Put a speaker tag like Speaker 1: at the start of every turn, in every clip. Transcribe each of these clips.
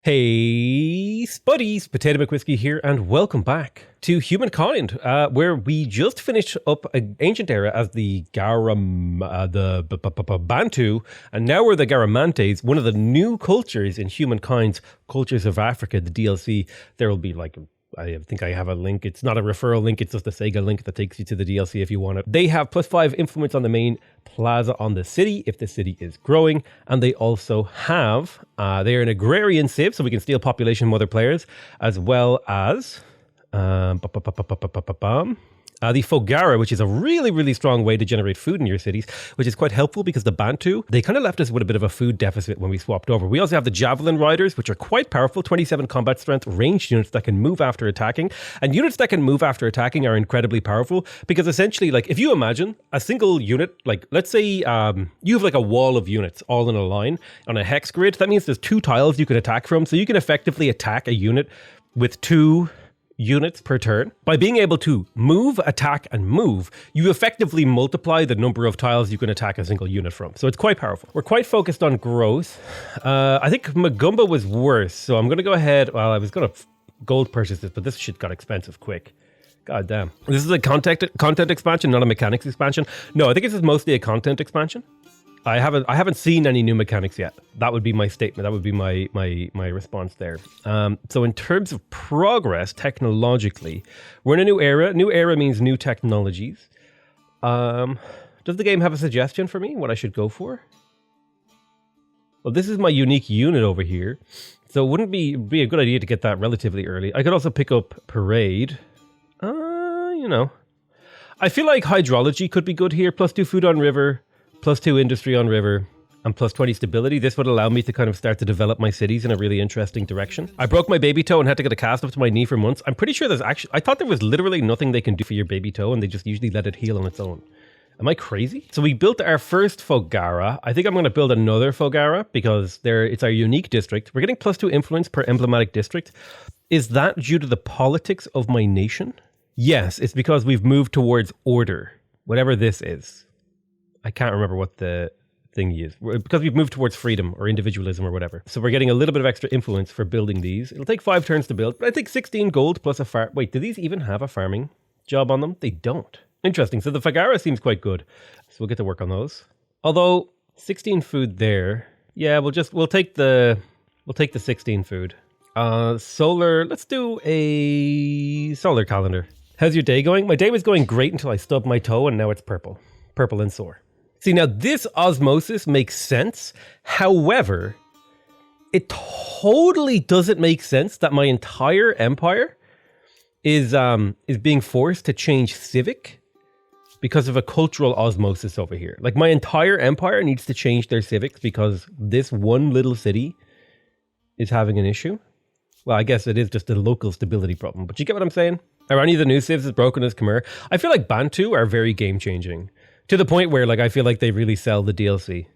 Speaker 1: Hey, Spuddies, PotatoMcWhiskey here, and welcome back to Humankind, where we just finished up an ancient era as the Bantu, and now we're the Garamantes, one of the new cultures in Humankind's Cultures of Africa, the DLC. There will be I think I have a link. It's not a referral link. It's just a Sega link that takes you to the DLC if you want it. They have +5 influence on the main plaza on the city if the city is growing. And they also have, they're an agrarian civ, so we can steal population from other players, as well as the Fogara, which is a really, really strong way to generate food in your cities, which is quite helpful because the Bantu, they kind of left us with a bit of a food deficit when we swapped over. We also have the Javelin Riders, which are quite powerful, 27 combat strength, ranged units that can move after attacking. And units that can move after attacking are incredibly powerful because essentially, if you imagine a single unit, let's say you have a wall of units all in a line on a hex grid. That means there's 2 tiles you can attack from. So you can effectively attack a unit with 2 units per turn. By being able to move, attack, and move, you effectively multiply the number of tiles you can attack a single unit from. So it's quite powerful. We're quite focused on growth. I think Magumba was worse, so I'm going to go ahead. Well, I was going to gold purchase this, but this shit got expensive quick. God damn. This is a content expansion, not a mechanics expansion. No, I think this is mostly a content expansion. I haven't seen any new mechanics yet. That would be my statement. That would be my response there. So in terms of progress technologically, we're in a new era. New era means new technologies. Does the game have a suggestion for me what I should go for? Well, this is my unique unit over here, so it wouldn't be a good idea to get that relatively early. I could also pick up Parade. I feel like Hydrology could be good here. +2 food on river. +2 industry on river, and +20 stability. This would allow me to kind of start to develop my cities in a really interesting direction. I broke my baby toe and had to get a cast up to my knee for months. I'm pretty sure I thought there was literally nothing they can do for your baby toe, and they just usually let it heal on its own. Am I crazy? So we built our first Fogara. I think I'm going to build another Fogara because it's our unique district. We're getting +2 influence per emblematic district. Is that due to the politics of my nation? Yes, it's because we've moved towards order, whatever this is. I can't remember what the thing is. Because we've moved towards freedom or individualism or whatever. So we're getting a little bit of extra influence for building these. It'll take 5 turns to build, but I think 16 gold plus a farm. Wait, do these even have a farming job on them? They don't. Interesting. So the Fogara seems quite good. So we'll get to work on those. Although 16 food there. Yeah, we'll take the 16 food. Solar. Let's do a solar calendar. How's your day going? My day was going great until I stubbed my toe and now it's purple and sore. See, now this osmosis makes sense. However, it totally doesn't make sense that my entire empire is being forced to change civic because of a cultural osmosis over here. My entire empire needs to change their civics because this one little city is having an issue. Well, I guess it is just a local stability problem, but you get what I'm saying? Are any of the new civs as broken as Khmer? I feel like Bantu are very game-changing. To the point where, I feel like they really sell the DLC.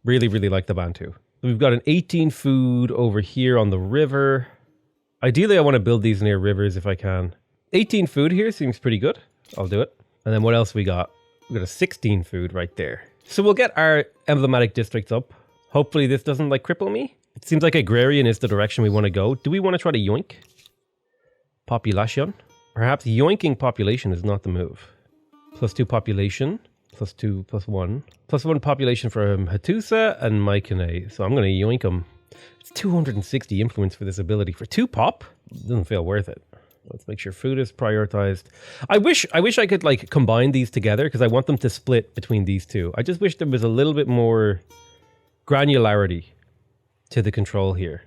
Speaker 1: Really, really like the Bantu. We've got an 18 food over here on the river. Ideally, I want to build these near rivers if I can. 18 food here seems pretty good. I'll do it. And then what else we got? We got a 16 food right there. So we'll get our emblematic districts up. Hopefully this doesn't, cripple me. It seems like agrarian is the direction we want to go. Do we want to try to yoink? Population? Perhaps yoinking population is not the move. +2 population, +2, +1. +1 population from Hattusa and Mycenae. So I'm going to yoink them. It's 260 influence for this ability. For 2 pop, doesn't feel worth it. Let's make sure food is prioritized. I wish I could combine these together because I want them to split between these two. I just wish there was a little bit more granularity to the control here.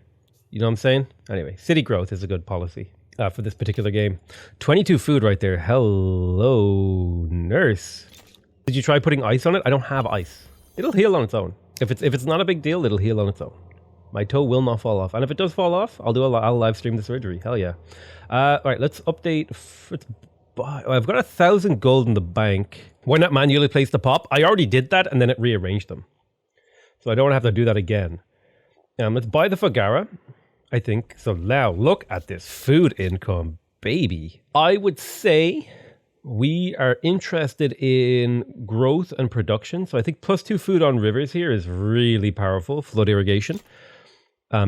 Speaker 1: You know what I'm saying? Anyway, city growth is a good policy. For this particular game. 22 food right there. Hello, nurse. Did you try putting ice on it? I don't have ice. It'll heal on its own. If it's not a big deal, it'll heal on its own. My toe will not fall off. And if it does fall off, I'll live stream the surgery. Hell yeah. All right, let's update. I've got 1,000 gold in the bank. Why not manually place the pop? I already did that and then it rearranged them. So I don't have to do that again. Let's buy the Fogara. I think. So now look at this food income, baby. I would say we are interested in growth and production. So I think +2 food on rivers here is really powerful. Flood irrigation.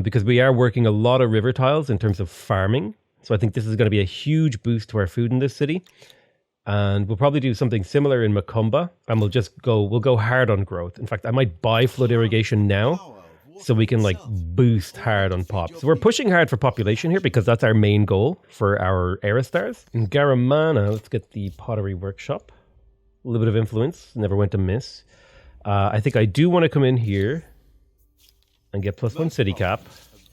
Speaker 1: because we are working a lot of river tiles in terms of farming. So I think this is going to be a huge boost to our food in this city. And we'll probably do something similar in Macumba, and we'll go hard on growth. In fact, I might buy flood irrigation now so we can like boost hard on pop. So we're pushing hard for population here because that's our main goal for our era stars. In Garamana, let's get the pottery workshop. A little bit of influence, never went amiss. I think I do want to come in here and get +1 city cap.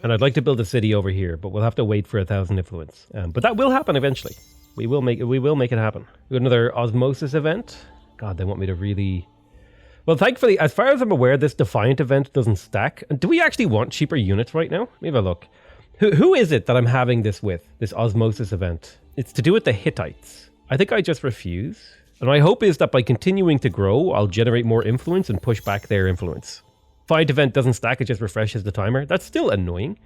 Speaker 1: And I'd like to build a city over here, but we'll have to wait for 1,000 influence. But that will happen eventually. We will make it happen. We got another osmosis event. God, they want me to really... Well, thankfully, as far as I'm aware, this Defiant event doesn't stack. And do we actually want cheaper units right now? Let me have a look. Who is it that I'm having this with, this osmosis event? It's to do with the Hittites. I think I just refuse. And my hope is that by continuing to grow, I'll generate more influence and push back their influence. Fight event doesn't stack, it just refreshes the timer. That's still annoying,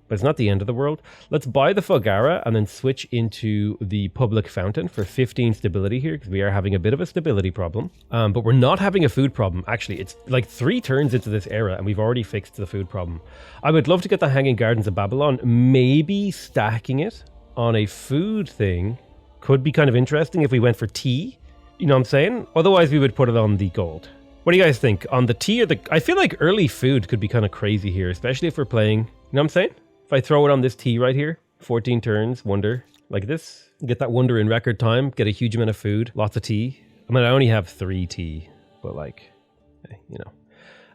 Speaker 1: but it's not the end of the world. Let's buy the Fogara and then switch into the public fountain for 15 stability here, because we are having a bit of a stability problem. But we're not having a food problem. Actually, it's like 3 turns into this era and we've already fixed the food problem. I would love to get the Hanging Gardens of Babylon. Maybe stacking it on a food thing could be kind of interesting if we went for tea. You know what I'm saying? Otherwise, we would put it on the gold. What do you guys think? On the tea or the... I feel like early food could be kind of crazy here, especially if we're playing... You know what I'm saying? If I throw it on this tea right here, 14 turns, wonder, like this, get that wonder in record time, get a huge amount of food, lots of tea. I mean, I only have 3 tea, but like, you know.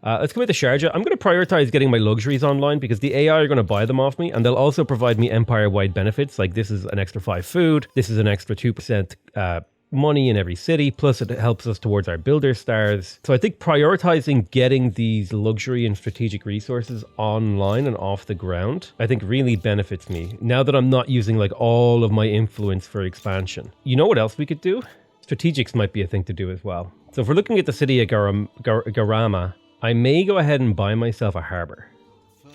Speaker 1: Let's go with the Sharjah. I'm going to prioritize getting my luxuries online because the AI are going to buy them off me and they'll also provide me empire-wide benefits. Like this is an extra 5 food. This is an extra 2% money in every city, plus it helps us towards our builder stars. So I think prioritizing getting these luxury and strategic resources online and off the ground, I think really benefits me now that I'm not using like all of my influence for expansion. You know what else we could do? Strategics might be a thing to do as well. So if we're looking at the city of Garama, I may go ahead and buy myself a harbor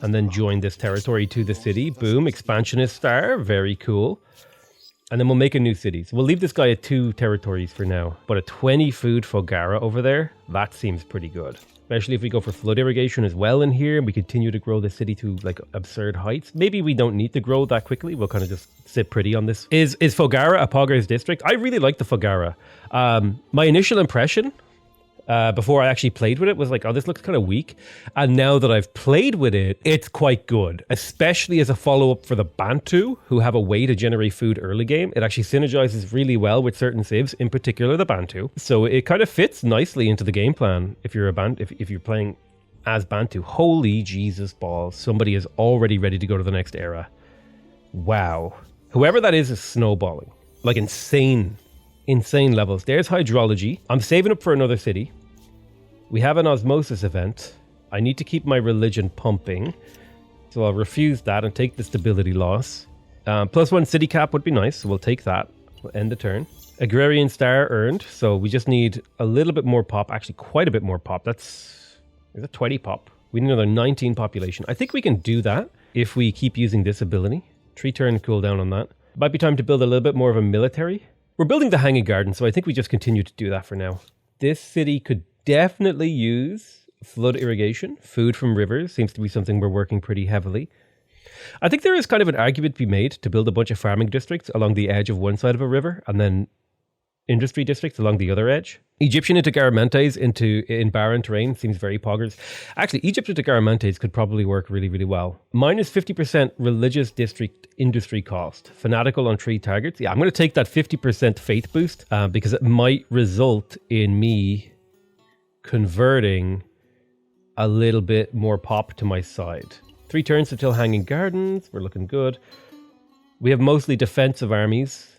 Speaker 1: and then join this territory to the city. Boom, expansionist star, very cool. And then we'll make a new city. So we'll leave this guy at 2 territories for now. But a 20 food Fogara over there, that seems pretty good. Especially if we go for flood irrigation as well in here and we continue to grow the city to like absurd heights. Maybe we don't need to grow that quickly. We'll kind of just sit pretty on this. Is Fogara a Poggers district? I really like the Fogara. My initial impression before I actually played with it was like, oh, this looks kind of weak. And now that I've played with it, it's quite good, especially as a follow-up for the Bantu, who have a way to generate food early game. It actually synergizes really well with certain civs, in particular the Bantu. So it kind of fits nicely into the game plan if you're if you're playing as Bantu. Holy Jesus balls, somebody is already ready to go to the next era. Wow. Whoever that is snowballing. Like insane levels. There's hydrology. I'm saving up for another city. We have an osmosis event. I need to keep my religion pumping. So I'll refuse that and take the stability loss. +1 city cap would be nice. So we'll take that. We'll end the turn. Agrarian star earned. So we just need a little bit more pop. Actually, quite a bit more pop. Is that 20 pop? We need another 19 population. I think we can do that if we keep using this ability. 3 turn cooldown on that. Might be time to build a little bit more of a military. We're building the Hanging Garden, so I think we just continue to do that for now. This city could definitely use flood irrigation. Food from rivers seems to be something we're working pretty heavily. I think there is kind of an argument to be made to build a bunch of farming districts along the edge of one side of a river and then industry districts along the other edge. Egyptian into Garamantes in barren terrain seems very poggers. Actually, Egypt into Garamantes could probably work really, really well. Minus 50% religious district industry cost. Fanatical on 3 targets. Yeah, I'm going to take that 50% faith boost because it might result in me converting a little bit more pop to my side. 3 turns until Hanging Gardens. We're looking good. We have mostly defensive armies.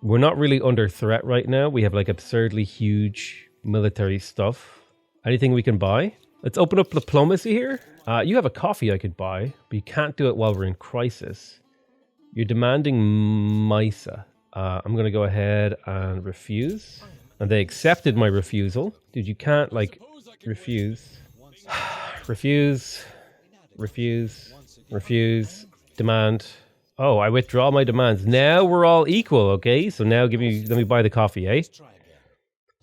Speaker 1: We're not really under threat right now. We have like absurdly huge military stuff. Anything we can buy? Let's open up diplomacy here. You have a coffee I could buy, but you can't do it while we're in crisis. You're demanding Misa. I'm going to go ahead and refuse. And they accepted my refusal. Dude, you can't like refuse. Refuse. Demand. Oh, I withdraw my demands. Now we're all equal, okay? So now let me buy the coffee, eh?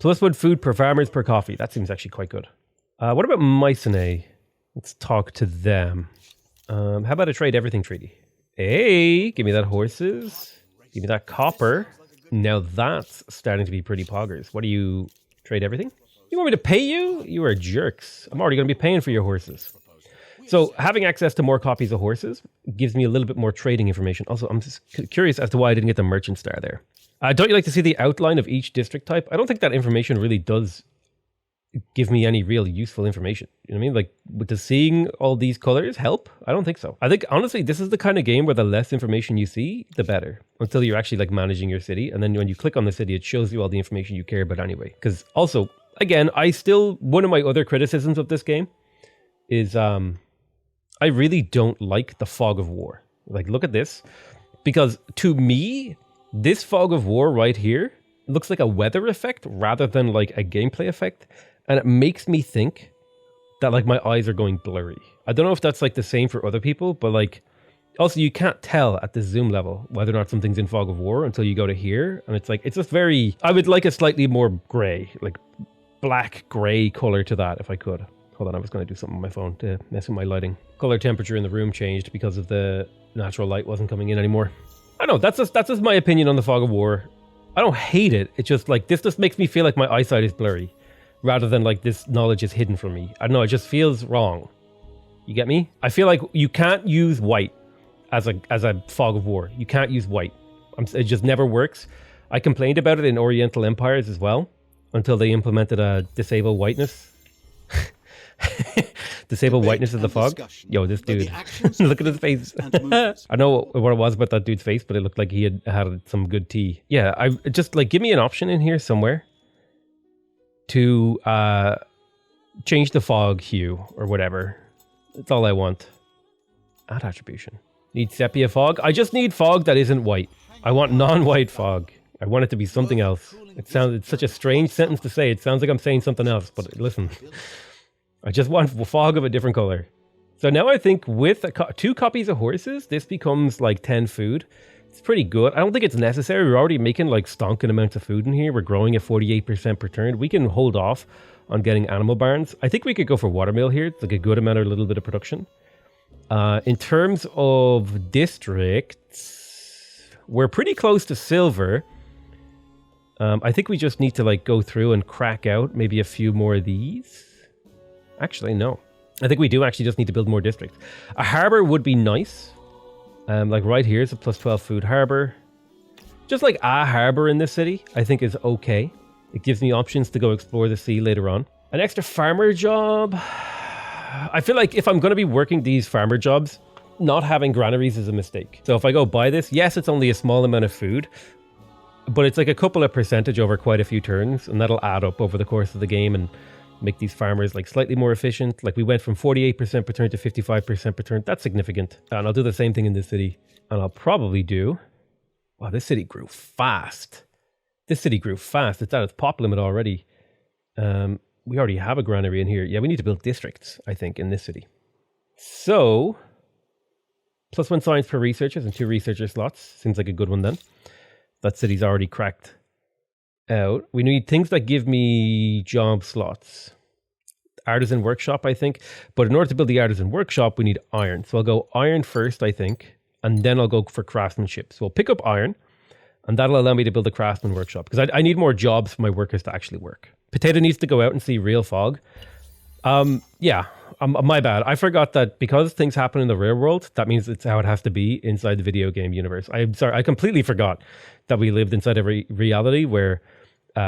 Speaker 1: +1 food per farmers per coffee. That seems actually quite good. What about Mycenae? Let's talk to them. How about a trade everything treaty? Hey, give me that horses. Give me that copper. Now that's starting to be pretty poggers. What do you trade everything? You want me to pay you? You are jerks. I'm already going to be paying for your horses. So having access to more copies of horses gives me a little bit more trading information. Also, I'm just curious as to why I didn't get the merchant star there. Don't you like to see the outline of each district type? I don't think that information really does give me any real useful information. You know what I mean? Like, does seeing all these colors help? I don't think so. I think, honestly, this is the kind of game where the less information you see, the better. Until you're actually, like, managing your city. And then when you click on the city, it shows you all the information you care about anyway. Because also, again, one of my other criticisms of this game is I really don't like the fog of war. Like, look at this. Because to me, this fog of war right here looks like a weather effect rather than like a gameplay effect. And it makes me think that like my eyes are going blurry. I don't know if that's like the same for other people, but like also you can't tell at the zoom level whether or not something's in fog of war until you go to here. And it's like, it's just very, I would like a slightly more gray, like black gray color to that if I could. Hold on, I was going to do something on my phone to mess with my lighting. Color temperature in the room changed because of the natural light wasn't coming in anymore. I don't know, that's just my opinion on the fog of war. I don't hate it. It's just like, this just makes me feel like my eyesight is blurry rather than like this knowledge is hidden from me. I don't know, it just feels wrong. You get me? I feel like you can't use white as a fog of war. You can't use white. It just never works. I complained about it in Oriental empires as well until they implemented a disable whiteness. Disable whiteness of the fog. Yo, this dude. Look at his face. I know what it was about that dude's face, but it looked like he had some good tea. Yeah, I just like give me an option in here somewhere to change the fog hue or whatever. That's all I want. Add attribution. Need sepia fog? I just need fog that isn't white. I want non-white fog. I want it to be something else. It's such a strange sentence to say. It sounds like I'm saying something else, but listen. I just want fog of a different color. So now I think with 2 copies of horses, this becomes like 10 food. It's pretty good. I don't think it's necessary. We're already making like stonking amounts of food in here. We're growing at 48% per turn. We can hold off on getting animal barns. I think we could go for watermill here. It's like a good amount or a little bit of production. In terms of districts, we're pretty close to silver. I think we just need to like go through and crack out maybe a few more of these. Actually, no. I think we do actually just need to build more districts. A harbor would be nice. Like right here is a +12 food harbor. Just like a harbor in this city, I think is okay. It gives me options to go explore the sea later on. An extra farmer job. I feel like if I'm going to be working these farmer jobs, not having granaries is a mistake. So if I go buy this, yes, it's only a small amount of food, but it's like a couple of percentage over quite a few turns, and that'll add up over the course of the game and make these farmers like slightly more efficient. Like we went from 48% per turn to 55% per turn. That's significant. And I'll do the same thing in this city. And I'll probably do... Wow, this city grew fast. This city grew fast. It's at its pop limit already. We already have a granary in here. Yeah, we need to build districts, I think, in this city. So, +1 science per researchers and 2 researcher slots. Seems like a good one then. That city's already cracked out. We need things that give me job slots. Artisan workshop, I think. But in order to build the artisan workshop, we need iron. So I'll go iron first, I think. And then I'll go for craftsmanship. So I'll pick up iron. And that'll allow me to build a craftsman workshop. Because I need more jobs for my workers to actually work. Potato needs to go out and see real fog. Yeah, my bad. I forgot that because things happen in the real world, that means it's how it has to be inside the video game universe. I'm sorry, I completely forgot that we lived inside a reality where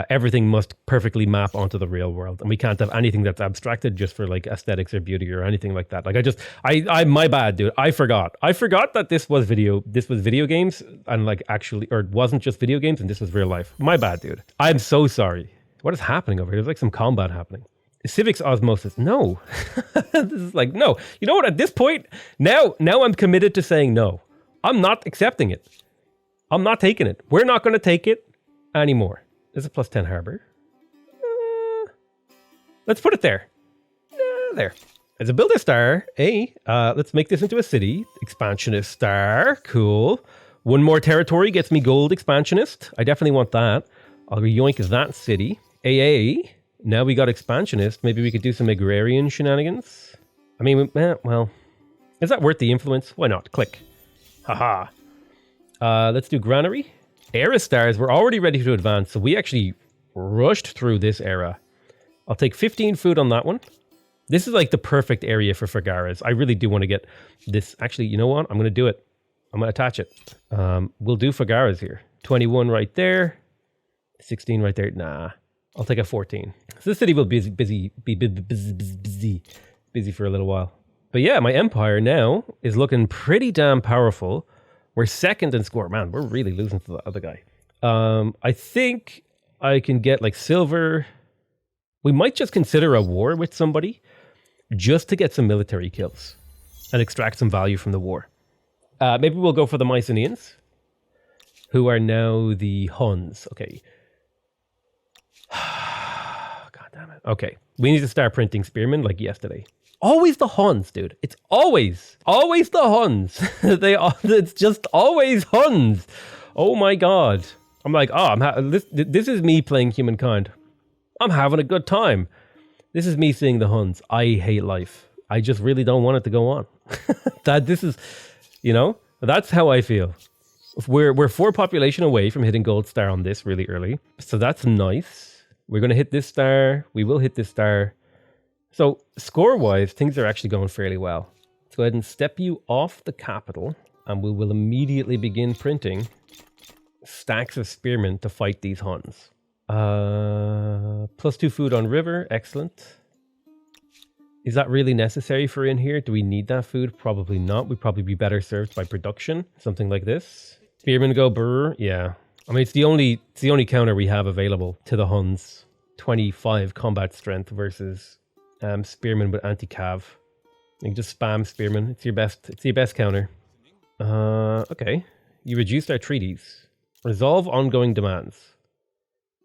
Speaker 1: everything must perfectly map onto the real world, and we can't have anything that's abstracted just for like aesthetics or beauty or anything like that. Like I my bad, dude. I forgot that this was video games, and like actually, or it wasn't just video games, and this was real life. My bad, dude. I'm so sorry. What is happening over here? There's like some combat happening. Civics osmosis. No. This is like, no. You know what? At this point, now I'm committed to saying no. I'm not accepting it. I'm not taking it. We're not going to take it anymore. There's a +10 harbor. Let's put it there. There. As a builder star, hey, let's make this into a city. Expansionist star. Cool. 1 more territory gets me gold expansionist. I definitely want that. I'll yoink that city. AA. Now we got expansionist. Maybe we could do some agrarian shenanigans. I mean, well, Is that worth the influence? Why not? Click. Haha. Let's do granary. Era stars, we're already ready to advance, so we actually rushed through this era. I'll take 15 food on that one. This is like the perfect area for Fagaras. I really do want to get this. Actually, you know what? I'm going to do it. I'm going to attach it. We'll do Fagaras here. 21 right there. 16 right there. Nah, I'll take a 14. So this city will be busy for a little while. But yeah, my empire now is looking pretty damn powerful. We're second in score. Man, we're really losing to the other guy. I think I can get like silver. We might just consider a war with somebody just to get some military kills and extract some value from the war. Maybe we'll go for the Mycenaeans, who are now the Huns. Okay. God damn it. Okay. We need to start printing spearmen like yesterday. Always the Huns, dude. It's always the Huns. It's just always Huns. Oh my God. I'm like, this is me playing Humankind. I'm having a good time. This is me seeing the Huns. I hate life. I just really don't want it to go on. This is, that's how I feel. We're 4 population away from hitting gold star on this really early. So that's nice. We're going to hit this star. We will hit this star. So score-wise, things are actually going fairly well. Let's go ahead and step you off the capital, and we will immediately begin printing stacks of spearmen to fight these Huns. +2 food on river. Excellent. Is that really necessary for in here? Do we need that food? Probably not. We'd probably be better served by production. Something like this. Spearmen go brr. Yeah. I mean, it's the only counter we have available to the Huns. 25 combat strength versus spearmen with anti-cav. You can just spam spearmen. It's your best counter. Okay. You reduced our treaties. Resolve ongoing demands.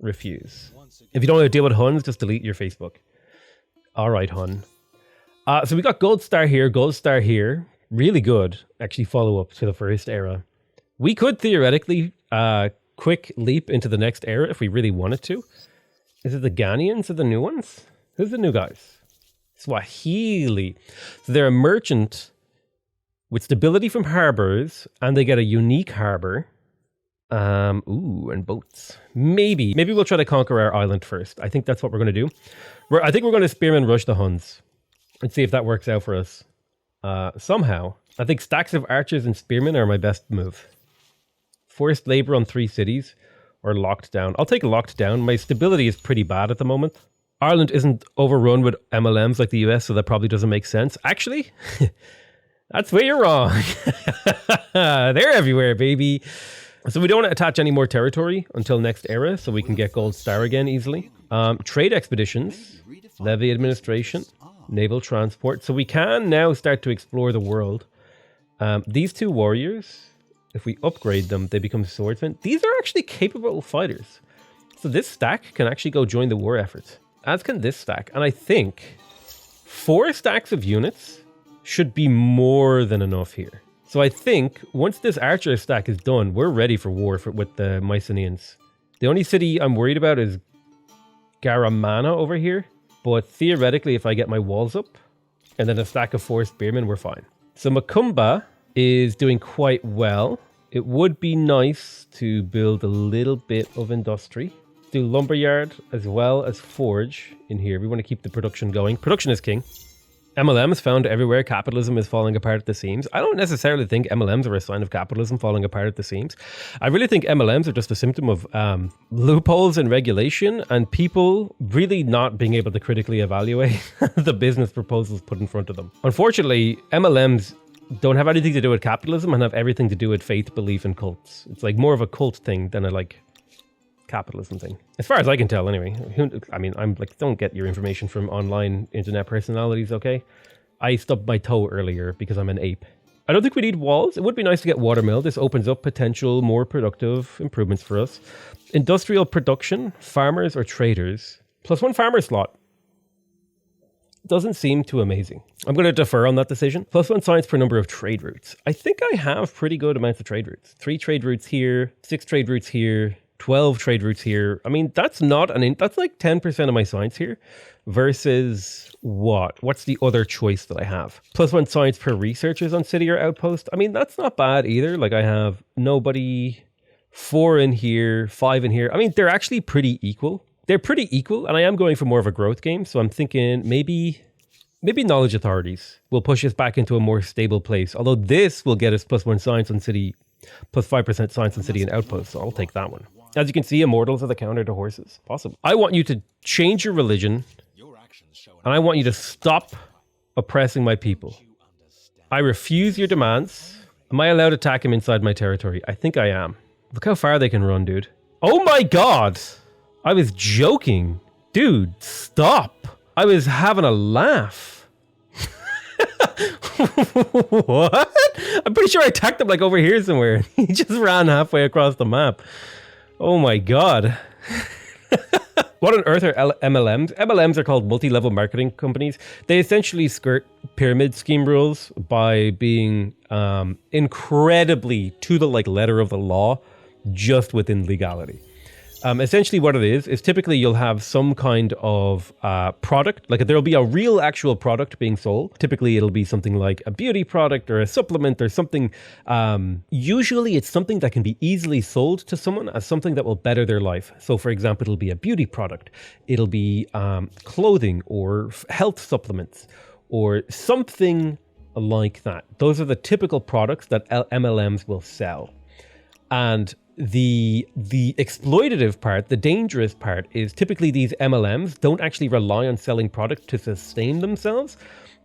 Speaker 1: Refuse. If you don't want to deal with Huns, just delete your Facebook. All right, Hun. So we got gold star here. Really good. Actually, follow up to the first era. We could theoretically quick leap into the next era if we really wanted to. Is it the Ghanaians or the new ones? Who's the new guys? Swahili. So they're a merchant with stability from harbors, and they get a unique harbor. And boats. Maybe we'll try to conquer our island first. I think that's what we're going to do. I think we're going to spearman rush the Huns and see if that works out for us. Somehow. I think stacks of archers and spearmen are my best move. Forced labor on 3 cities or locked down. I'll take locked down. My stability is pretty bad at the moment. Ireland isn't overrun with MLMs like the US, so that probably doesn't make sense. Actually, that's where you're wrong. They're everywhere, baby. So we don't want to attach any more territory until next era, so we can get gold star again easily. Trade expeditions, levy administration, naval transport. So we can now start to explore the world. These 2 warriors, if we upgrade them, they become swordsmen. These are actually capable fighters. So this stack can actually go join the war effort, as can this stack. And I think 4 stacks of units should be more than enough here. So I think once this archer stack is done, we're ready for war with the Mycenaeans. The only city I'm worried about is Garamana over here. But theoretically, if I get my walls up and then a stack of 4 spearmen, we're fine. So Macumba is doing quite well. It would be nice to build a little bit of industry. Do lumberyard as well as forge in here. We want to keep the production going. Production is king. MLMs found everywhere. Capitalism is falling apart at the seams. I don't necessarily think MLMs are a sign of capitalism falling apart at the seams. I really think MLMs are just a symptom of loopholes in regulation and people really not being able to critically evaluate the business proposals put in front of them. Unfortunately, MLMs don't have anything to do with capitalism and have everything to do with faith, belief, and cults. It's like more of a cult thing than a capitalism thing. As far as I can tell, anyway. I mean, I'm like, don't get your information from online internet personalities, okay? I stubbed my toe earlier because I'm an ape. I don't think we need walls. It would be nice to get watermill. This opens up potential more productive improvements for us. Industrial production, farmers or traders. +1 farmer slot. Doesn't seem too amazing. I'm going to defer on that decision. +1 science per number of trade routes. I think I have pretty good amounts of trade routes. 3 trade routes here, 6 trade routes here, 12 trade routes here. I mean, that's not that's like 10% of my science here versus what? What's the other choice that I have? +1 science per researchers on city or outpost. I mean, that's not bad either. Like I have nobody, 4 in here, 5 in here. I mean, they're actually pretty equal. They're pretty equal, and I am going for more of a growth game. So I'm thinking maybe knowledge authorities will push us back into a more stable place. Although this will get us +1 science on city, +5% science on city and outpost. So I'll take that one. As you can see, immortals are the counter to horses. Possible. I want you to change your religion, and I want you to stop oppressing my people. I refuse your demands. Am I allowed to attack him inside my territory? I think I am. Look how far they can run, dude. Oh my God. I was joking. Dude, stop. I was having a laugh. What? I'm pretty sure I attacked him like over here somewhere. He just ran halfway across the map. Oh my God. What on earth are MLMs? MLMs are called multi-level marketing companies. They essentially skirt pyramid scheme rules by being incredibly to the letter of the law, just within legality. Essentially what it is typically you'll have some kind of product, like there'll be a real actual product being sold. Typically it'll be something like a beauty product or a supplement or something. Usually it's something that can be easily sold to someone as something that will better their life. So for example, it'll be a beauty product. It'll be clothing or health supplements or something like that. Those are the typical products that MLMs will sell. And the exploitative part, the dangerous part, is typically these MLMs don't actually rely on selling product to sustain themselves.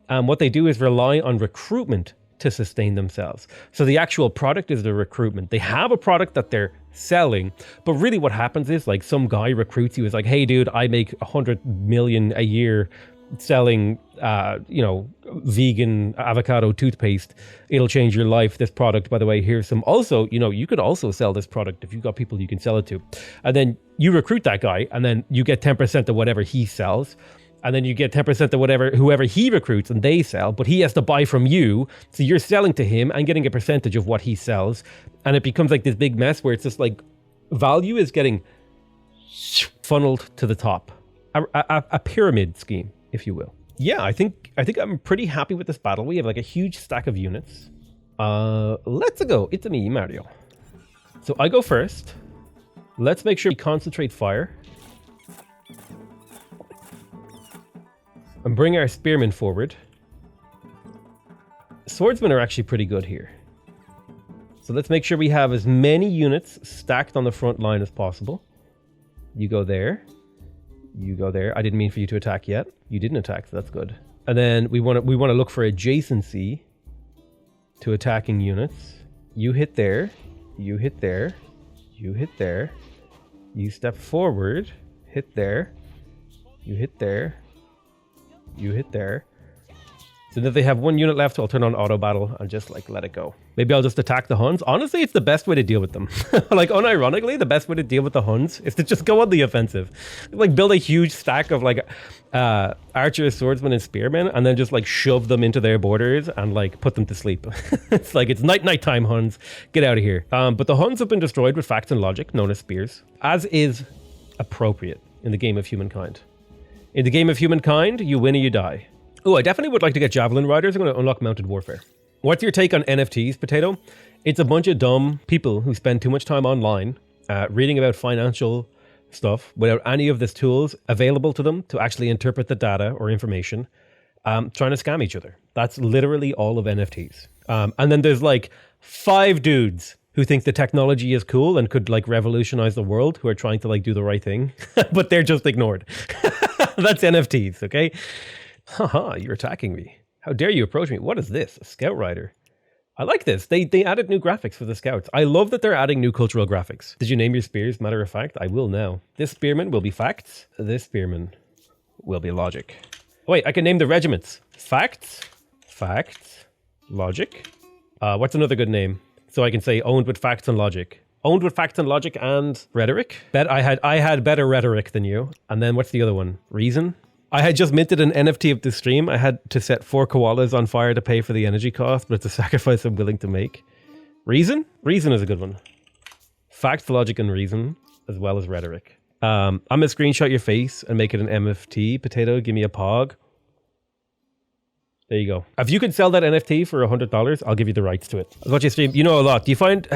Speaker 1: What they do is rely on recruitment to sustain themselves. So the actual product is the recruitment. They have a product that they're selling, but really what happens is like some guy recruits you, is like, hey dude, I make 100 million a year selling vegan avocado toothpaste. It'll change your life. This product, by the way, here's some. Also, you could also sell this product if you've got people you can sell it to. And then you recruit that guy, and then you get 10% of whatever he sells. And then you get 10% of whoever he recruits and they sell, but he has to buy from you. So you're selling to him and getting a percentage of what he sells. And it becomes like this big mess where it's just like value is getting funneled to the top. A pyramid scheme, if you will. Yeah, I think I'm pretty happy with this battle. We have like a huge stack of units. Let's go. It's me, Mario. So I go first. Let's make sure we concentrate fire. And bring our spearmen forward. Swordsmen are actually pretty good here. So let's make sure we have as many units stacked on the front line as possible. You go there. You go there. I didn't mean for you to attack yet. You didn't attack, so that's good. And then we want to look for adjacency to attacking units. You hit there. You hit there. You hit there. You step forward. Hit there. You hit there. You hit there. So if they have one unit left, I'll turn on auto battle and just like let it go. Maybe I'll just attack the Huns. Honestly, it's the best way to deal with them. Like unironically, the best way to deal with the Huns is to just go on the offensive. Like build a huge stack of like archers, swordsmen, and spearmen, and then just like shove them into their borders and like put them to sleep. It's like it's nighttime Huns. Get out of here. But the Huns have been destroyed with facts and logic, known as spears, as is appropriate in the game of Humankind. In the game of Humankind, you win or you die. Oh, I definitely would like to get Javelin Riders. I'm going to unlock Mounted Warfare. What's your take on NFTs, Potato? It's a bunch of dumb people who spend too much time online reading about financial stuff without any of these tools available to them to actually interpret the data or information, trying to scam each other. That's literally all of NFTs. And then there's like 5 dudes who think the technology is cool and could like revolutionize the world, who are trying to like do the right thing, but they're just ignored. That's NFTs, okay? Haha, you're attacking me. How dare you approach me? What is this? A scout rider. I like this. They added new graphics for the scouts. I love that they're adding new cultural graphics. Did you name your spears? Matter of fact, I will now. This spearman will be facts. This spearman will be logic. Wait, I can name the regiments. Facts, logic. What's another good name? So I can say owned with facts and logic. Owned with facts and logic and rhetoric. I had better rhetoric than you. And then what's the other one? Reason. I had just minted an NFT of the stream. I had to set 4 koalas on fire to pay for the energy cost, but it's a sacrifice I'm willing to make. Reason? Reason is a good one. Facts, logic, and reason. as well as rhetoric. I'm going to screenshot your face and make it an MFT. Potato, give me a pog. There you go. If you can sell that NFT for $100, I'll give you the rights to it. I'll watch your stream. You know a lot. Do you find...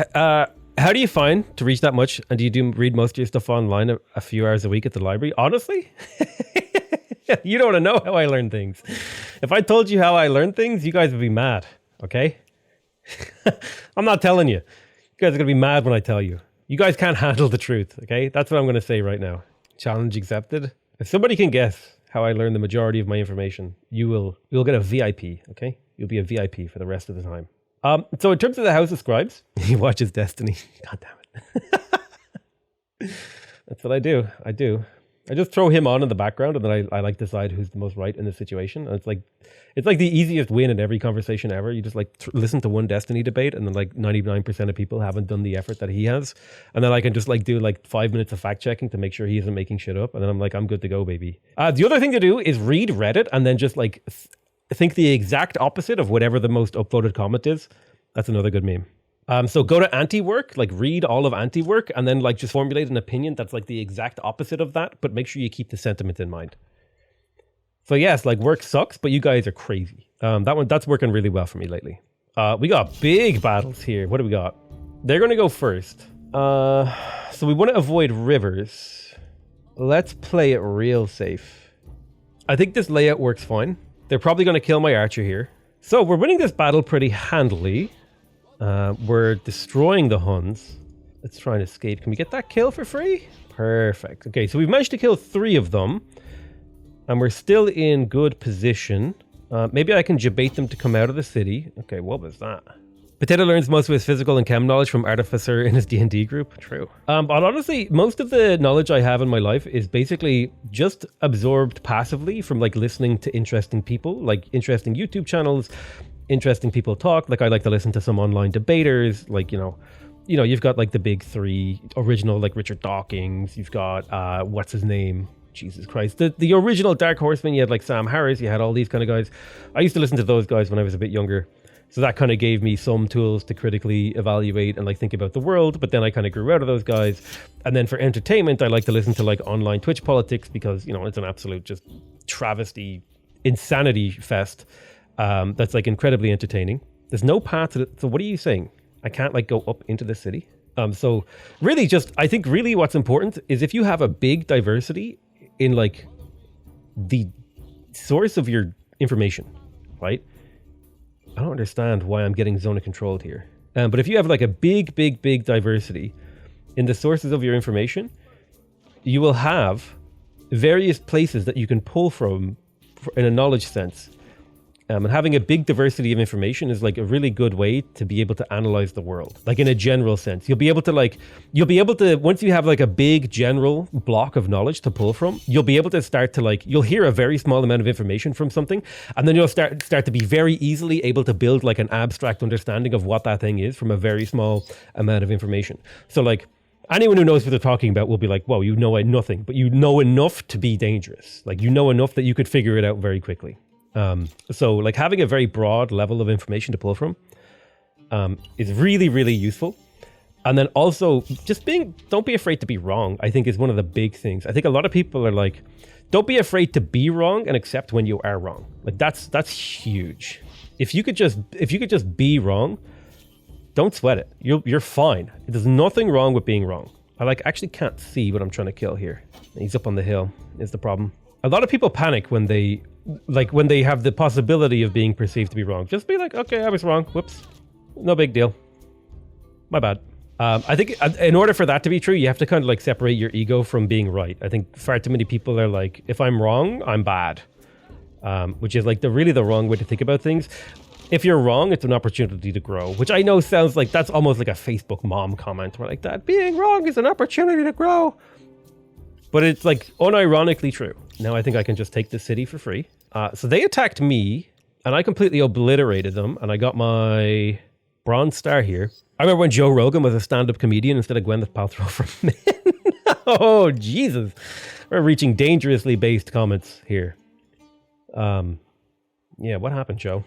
Speaker 1: how do you find to reach that much? And do you read most of your stuff online a few hours a week at the library? Honestly? You don't want to know how I learn things. If I told you how I learn things, you guys would be mad. Okay? I'm not telling you. You guys are going to be mad when I tell you. You guys can't handle the truth. Okay? That's what I'm going to say right now. Challenge accepted. If somebody can guess how I learn the majority of my information, you'll get a VIP. Okay? You'll be a VIP for the rest of the time. So in terms of the House of Scribes, he watches Destiny. God damn it. That's what I do. I just throw him on in the background, and then I like decide who's the most right in the situation. And it's like the easiest win in every conversation ever. You just like listen to one Destiny debate, and then like 99% of people haven't done the effort that he has. And then I can just like do like 5 minutes of fact checking to make sure he isn't making shit up. And then I'm like, I'm good to go, baby. The other thing to do is read Reddit and then just like think the exact opposite of whatever the most upvoted comment is. That's another good meme. So go to anti-work, like read all of anti-work, and then like just formulate an opinion that's like the exact opposite of that, but make sure you keep the sentiment in mind. So yes, like work sucks, but you guys are crazy. That's working really well for me lately. We got big battles here. What do we got? They're going to go first. So we want to avoid rivers. Let's play it real safe. I think this layout works fine. They're probably going to kill my archer here. So we're winning this battle pretty handily. We're destroying the Huns. Let's try and escape. Can we get that kill for free? Perfect. Okay, so we've managed to kill 3 of them. And we're still in good position. Maybe I can debate them to come out of the city. Okay, what was that? Potato learns most of his physical and chem knowledge from Artificer in his D&D group. True. But honestly, most of the knowledge I have in my life is basically just absorbed passively from like listening to interesting people, like interesting YouTube channels, interesting people talk. Like I like to listen to some online debaters, like, you know, you've got like the big 3 original, like Richard Dawkins. You've got, what's his name? Jesus Christ. The original Dark Horseman, you had like Sam Harris, you had all these kind of guys. I used to listen to those guys when I was a bit younger. So that kind of gave me some tools to critically evaluate and like think about the world. But then I kind of grew out of those guys. And then for entertainment, I like to listen to like online Twitch politics because, you know, it's an absolute just travesty, insanity fest. That's like incredibly entertaining. There's no path to it. So what are you saying? I can't like go up into the city. So really I think really what's important is if you have a big diversity in like the source of your information, right? I don't understand why I'm getting zone controlled here. But if you have like a big diversity in the sources of your information, you will have various places that you can pull from in a knowledge sense. And having a big diversity of information is like a really good way to be able to analyze the world, like in a general sense. You'll be able to, once you have like a big general block of knowledge to pull from, you'll be able to start to like, you'll hear a very small amount of information from something, and then you'll start to be very easily able to build like an abstract understanding of what that thing is from a very small amount of information. So like, anyone who knows what they're talking about will be like, whoa, you know nothing, but you know enough to be dangerous. Like you know enough that you could figure it out very quickly. So like having a very broad level of information to pull from is really, really useful. And then also just don't be afraid to be wrong, I think is one of the big things. I think a lot of people are like, don't be afraid to be wrong and accept when you are wrong. Like that's huge. If you could just be wrong, don't sweat it. You're fine. There's nothing wrong with being wrong. I like actually can't see what I'm trying to kill here. He's up on the hill is the problem. A lot of people panic when they have the possibility of being perceived to be wrong. Just be like, okay, I was wrong. Whoops. No big deal. My bad. I think in order for that to be true, you have to kind of like separate your ego from being right. I think far too many people are like, if I'm wrong, I'm bad. Which is like the wrong way to think about things. If you're wrong, it's an opportunity to grow, which I know sounds like that's almost like a Facebook mom comment where like that being wrong is an opportunity to grow. But it's like unironically true. Now I think I can just take the city for free. So they attacked me and I completely obliterated them. And I got my bronze star here. I remember when Joe Rogan was a stand-up comedian instead of Gwyneth Paltrow from Men. Oh, Jesus. We're reaching dangerously based comments here. Yeah, what happened, Joe?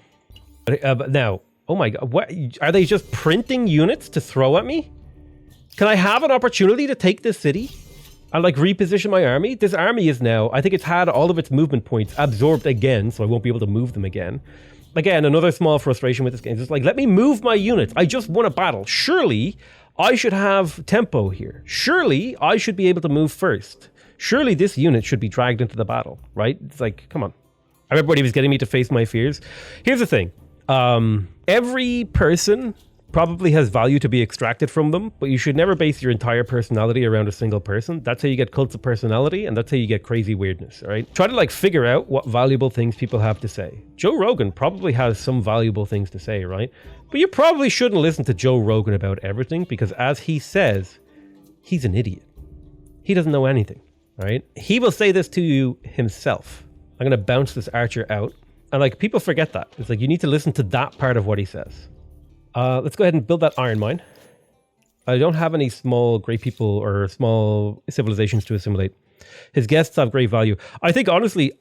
Speaker 1: But now, oh my God, what are they just printing units to throw at me? Can I have an opportunity to take this city and like reposition my army? This army is now, I think it's had all of its movement points absorbed again, so I won't be able to move them again. Again, another small frustration with this game. It's like, let me move my units. I just won a battle. Surely I should have tempo here. Surely I should be able to move first. Surely this unit should be dragged into the battle, right? It's like, come on. Everybody was getting me to face my fears. Here's the thing. Every person probably has value to be extracted from them, but you should never base your entire personality around a single person. That's how you get cults of personality, and that's how you get crazy weirdness, all right? Try to like figure out what valuable things people have to say. Joe Rogan probably has some valuable things to say, right? But you probably shouldn't listen to Joe Rogan about everything, because as he says, he's an idiot. He doesn't know anything, right? He will say this to you himself. I'm going to bounce this archer out. And like, people forget that. It's like, you need to listen to that part of what he says. Let's go ahead and build that iron mine. I don't have any small great people or small civilizations to assimilate. His guests have great value. I think, honestly,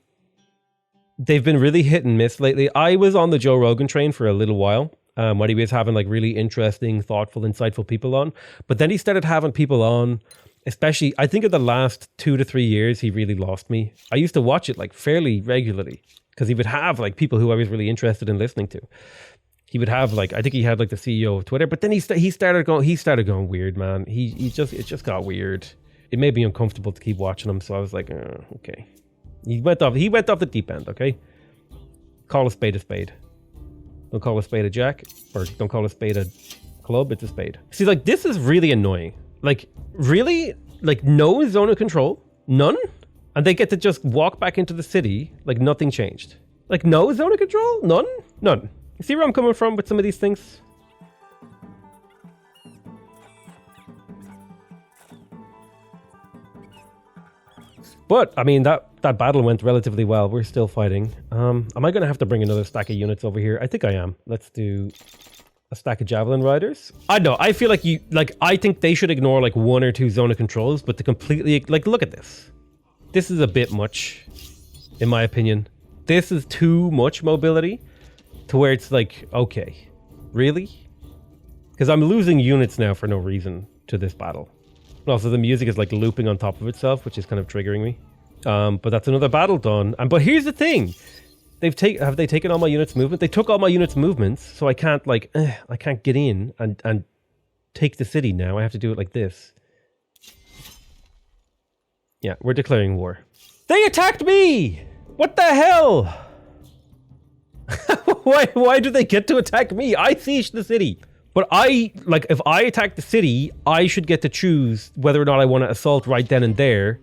Speaker 1: they've been really hit and miss lately. I was on the Joe Rogan train for a little while when he was having like really interesting, thoughtful, insightful people on. But then he started having people on, especially, I think in the last 2 to 3 years, he really lost me. I used to watch it like fairly regularly because he would have like people who I was really interested in listening to. He would have like, I think he had like the CEO of Twitter, but then he started going weird, man. It just got weird. It made me uncomfortable to keep watching him. So I was like, okay. He went off the deep end. Okay. Call a spade a spade. Don't call a spade a jack, or don't call a spade a club. It's a spade. See, like, this is really annoying. Like, really, like no zone of control, none. And they get to just walk back into the city like nothing changed. Like no zone of control, none. You see where I'm coming from with some of these things? But, I mean, that battle went relatively well. We're still fighting. Am I going to have to bring another stack of units over here? I think I am. Let's do a stack of Javelin Riders. I know, I feel like I think they should ignore like 1 or 2 zone of controls, but to completely, like, look at this. This is a bit much, in my opinion. This is too much mobility. To where it's like, okay, really? Because I'm losing units now for no reason to this battle. And also, the music is like looping on top of itself, which is kind of triggering me. But that's another battle done. But here's the thing: have they taken all my units' movement? They took all my units' movements, so I can't like I can't get in and take the city now. I have to do it like this. Yeah, we're declaring war. They attacked me! What the hell? Why do they get to attack me? I sieged the city. But if I attack the city, I should get to choose whether or not I want to assault right then and there.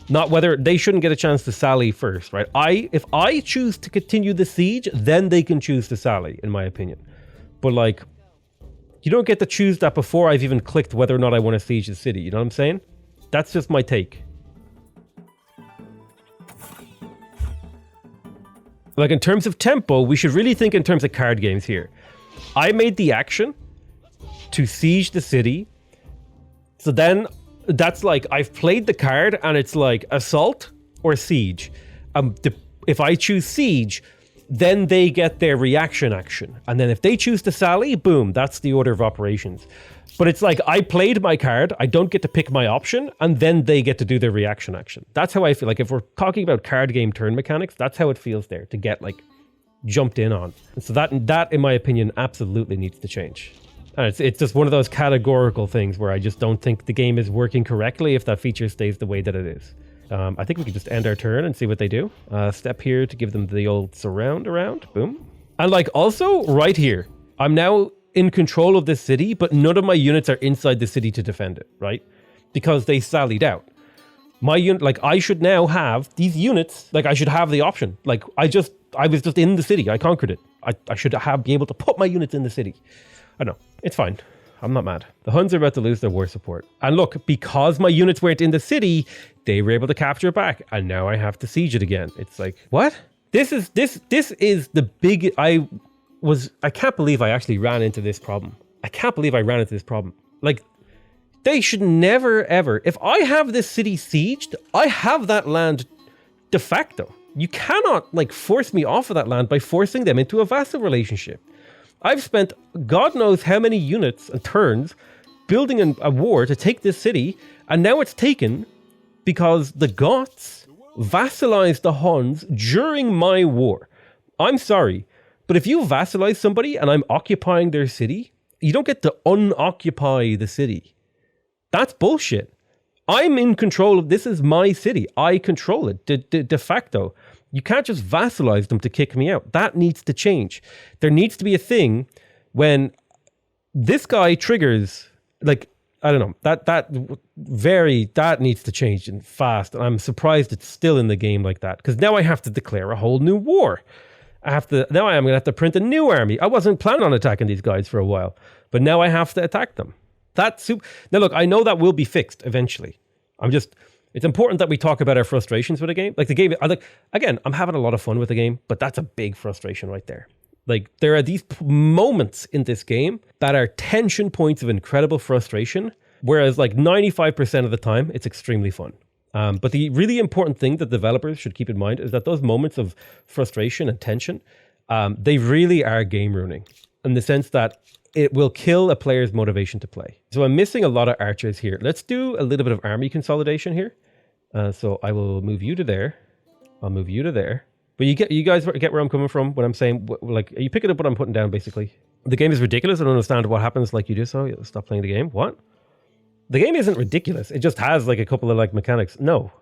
Speaker 1: Not whether they shouldn't get a chance to sally first, right? If I choose to continue the siege, then they can choose to sally, in my opinion. But like, you don't get to choose that before I've even clicked whether or not I want to siege the city. You know what I'm saying? That's just my take. Like, in terms of tempo, we should really think in terms of card games here. I made the action to siege the city. So then that's like, I've played the card and it's like assault or siege. If I choose siege, then they get their reaction action. And then if they choose to sally, boom, that's the order of operations. But it's like, I played my card, I don't get to pick my option, and then they get to do their reaction action. That's how I feel. Like, if we're talking about card game turn mechanics, that's how it feels there, to get, like, jumped in on. And so that, in my opinion, absolutely needs to change. And it's just one of those categorical things where I just don't think the game is working correctly if that feature stays the way that it is. I think we can just end our turn and see what they do. Step here to give them the old surround around. Boom. And, like, also, right here, I'm now in control of this city, but none of my units are inside the city to defend it, right? Because they sallied out. My unit, like, I should now have these units, like, I should have the option. Like, I was just in the city. I conquered it. I should be able to put my units in the city. I know. It's fine. I'm not mad. The Huns are about to lose their war support. And look, because my units weren't in the city, they were able to capture it back. And now I have to siege it again. It's like, what? This is the big... I can't believe I actually ran into this problem. Like, they should never, ever... If I have this city sieged, I have that land de facto. You cannot, like, force me off of that land by forcing them into a vassal relationship. I've spent God knows how many units and turns building a war to take this city, and now it's taken because the Goths vassalized the Huns during my war. I'm sorry, but if you vassalize somebody and I'm occupying their city, you don't get to unoccupy the city. That's bullshit. I'm in control of this. Is my city. I control it de facto. You can't just vassalize them to kick me out. That needs to change. There needs to be a thing when this guy triggers, like, I don't know, that needs to change and fast. And I'm surprised it's still in the game like that, because now I have to declare a whole new war. Now I am going to have to print a new army. I wasn't planning on attacking these guys for a while, but now I have to attack them. Now look, I know that will be fixed eventually. It's important that we talk about our frustrations with a game. Like the game, again, I'm having a lot of fun with the game, but that's a big frustration right there. Like there are these moments in this game that are tension points of incredible frustration, whereas like 95% of the time, it's extremely fun. But the really important thing that developers should keep in mind is that those moments of frustration and tension, they really are game ruining in the sense that it will kill a player's motivation to play. So I'm missing a lot of archers here. Let's do a little bit of army consolidation here. So I will move you to there. I'll move you to there. But you guys get where I'm coming from when I'm saying, like, are you picking up what I'm putting down, basically? The game is ridiculous. I don't understand what happens like you do so. You'll stop playing the game. What? The game isn't ridiculous. It just has like a couple of like mechanics. No,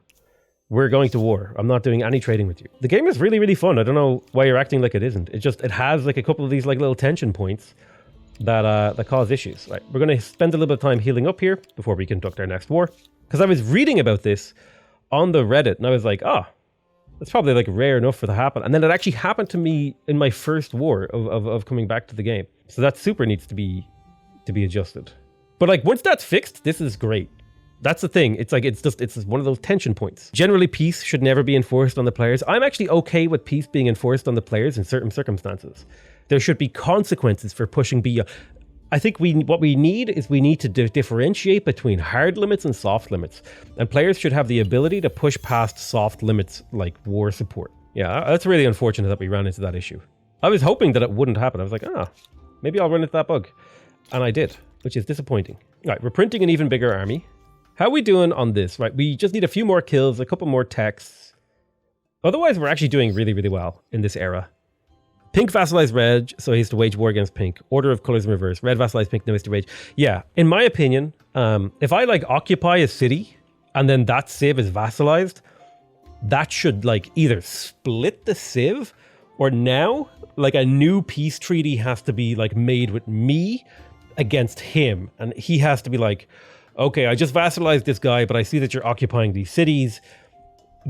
Speaker 1: we're going to war. I'm not doing any trading with you. The game is really, really fun. I don't know why you're acting like it isn't. It has like a couple of these like little tension points that cause issues. Right, we're going to spend a little bit of time healing up here before we conduct our next war. Because I was reading about this on the Reddit and I was like, it's probably like rare enough for that to happen. And then it actually happened to me in my first war of coming back to the game. So that super needs to be adjusted. But like once that's fixed, this is great. That's the thing. It's just one of those tension points. Generally, peace should never be enforced on the players. I'm actually okay with peace being enforced on the players in certain circumstances. There should be consequences for pushing beyond. I think what we need to differentiate between hard limits and soft limits. And players should have the ability to push past soft limits like war support. Yeah, that's really unfortunate that we ran into that issue. I was hoping that it wouldn't happen. I was like, maybe I'll run into that bug. And I did, which is disappointing. Right, we're printing an even bigger army. How are we doing on this? Right, we just need a few more kills, a couple more techs. Otherwise, we're actually doing really, really well in this era. Pink vassalized red, so he has to wage war against pink. Order of colors in reverse. Red vassalized pink, now he has to wage. Yeah, in my opinion, if I like occupy a city and then that civ is vassalized, that should like either split the civ or now like a new peace treaty has to be like made with me against him. And he has to be like, okay, I just vassalized this guy, but I see that you're occupying these cities.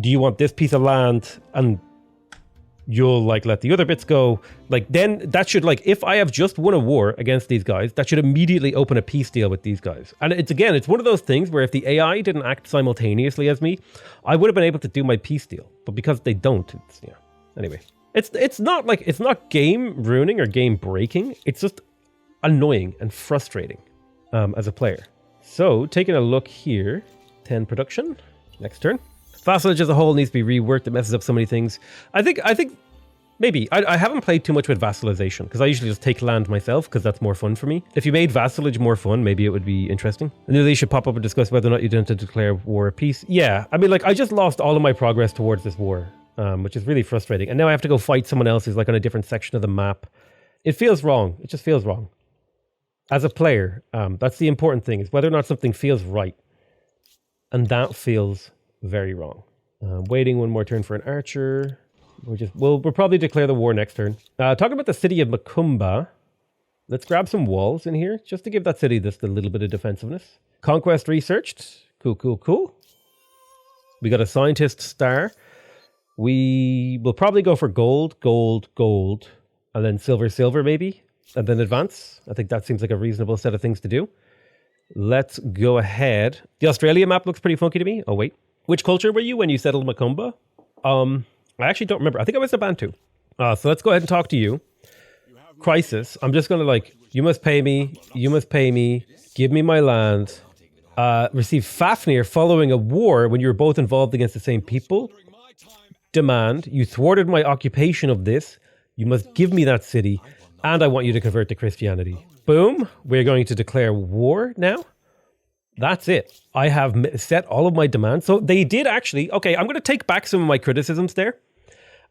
Speaker 1: Do you want this piece of land? And you'll like let the other bits go. Like then that should like, if I have just won a war against these guys, that should immediately open a peace deal with these guys. And it's one of those things where if the AI didn't act simultaneously as me, I would have been able to do my peace deal. But because they don't, anyway. It's not game ruining or game breaking. It's just annoying and frustrating as a player. So taking a look here, 10 production, next turn. Vassalage as a whole needs to be reworked. It messes up so many things. I think maybe I haven't played too much with vassalization because I usually just take land myself because that's more fun for me. If you made vassalage more fun, maybe it would be interesting. And then they should pop up and discuss whether or not you didn't declare war or peace. Yeah, I mean, like I just lost all of my progress towards this war, which is really frustrating. And now I have to go fight someone else who's like on a different section of the map. It feels wrong. It just feels wrong. As a player, that's the important thing, is whether or not something feels right. And that feels very wrong. Waiting one more turn for an archer. We'll probably declare the war next turn. Talking about the city of Macumba, let's grab some walls in here just to give that city just a little bit of defensiveness. Conquest researched. Cool. We got a scientist star. We will probably go for gold, and then silver maybe, and then advance. I think that seems like a reasonable set of things to do. Let's go ahead. The Australia map looks pretty funky to me. Oh, wait. Which culture were you when you settled Macumba? I actually don't remember. I think I was a Bantu. So let's go ahead and talk to you. Crisis. I'm just going to like, you must pay me. Give me my land. Receive Fafnir following a war when you were both involved against the same people. Demand. You thwarted my occupation of this. You must give me that city. And I want you to convert to Christianity. Boom. We're going to declare war now. That's it. I have set all of my demands. So they did actually, okay, I'm going to take back some of my criticisms there.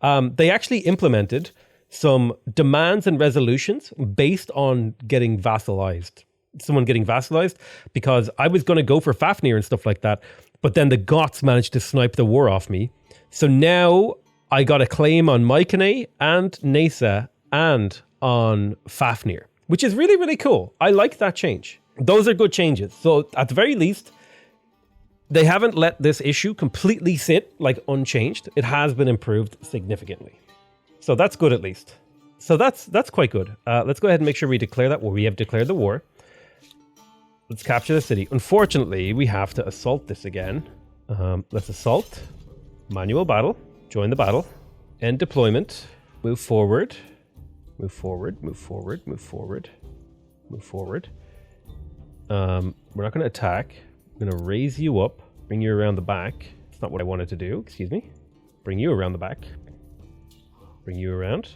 Speaker 1: They actually implemented some demands and resolutions based on getting vassalized. Someone getting vassalized, because I was going to go for Fafnir and stuff like that. But then the Goths managed to snipe the war off me. So now I got a claim on Mycenae and Nesa and on Fafnir, which is really, really cool. I like that change. Those are good changes. So at the very least, they haven't let this issue completely sit like unchanged. It has been improved significantly. So that's good at least. So that's quite good. Let's go ahead and make sure we declare that war. We have declared the war. Let's capture the city. Unfortunately, we have to assault this again. Let's assault. Manual battle. Join the battle. End deployment. Move forward. Move forward. Move forward. Move forward. Move forward. We're not going to attack. I'm going to raise you up. Bring you around the back. It's not what I wanted to do. Excuse me. Bring you around the back. Bring you around.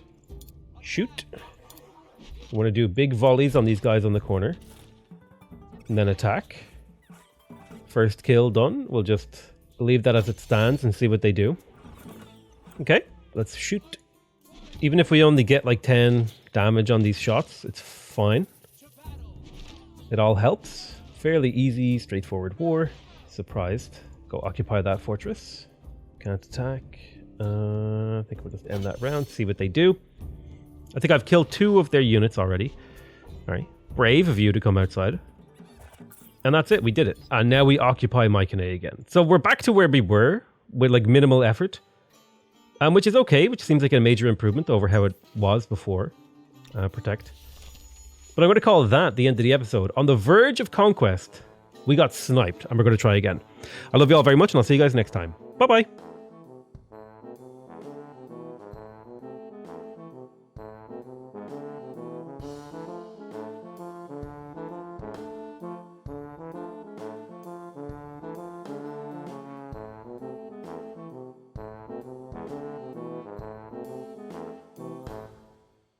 Speaker 1: Shoot. I want to do big volleys on these guys on the corner. And then attack. First kill done. We'll just leave that as it stands and see what they do. Okay, let's shoot. Even if we only get like 10 damage on these shots, it's fine. It all helps. Fairly easy, straightforward war. Surprised. Go occupy that fortress. Can't attack. I think we'll just end that round, see what they do. I think I've killed 2 of their units already. All right, brave of you to come outside. And that's it, we did it. And now we occupy Mycenae again. So we're back to where we were with like minimal effort. Which is okay, which seems like a major improvement over how it was before. Protect. But I'm going to call that the end of the episode. On the verge of conquest, we got sniped and we're going to try again. I love you all very much and I'll see you guys next time. Bye-bye.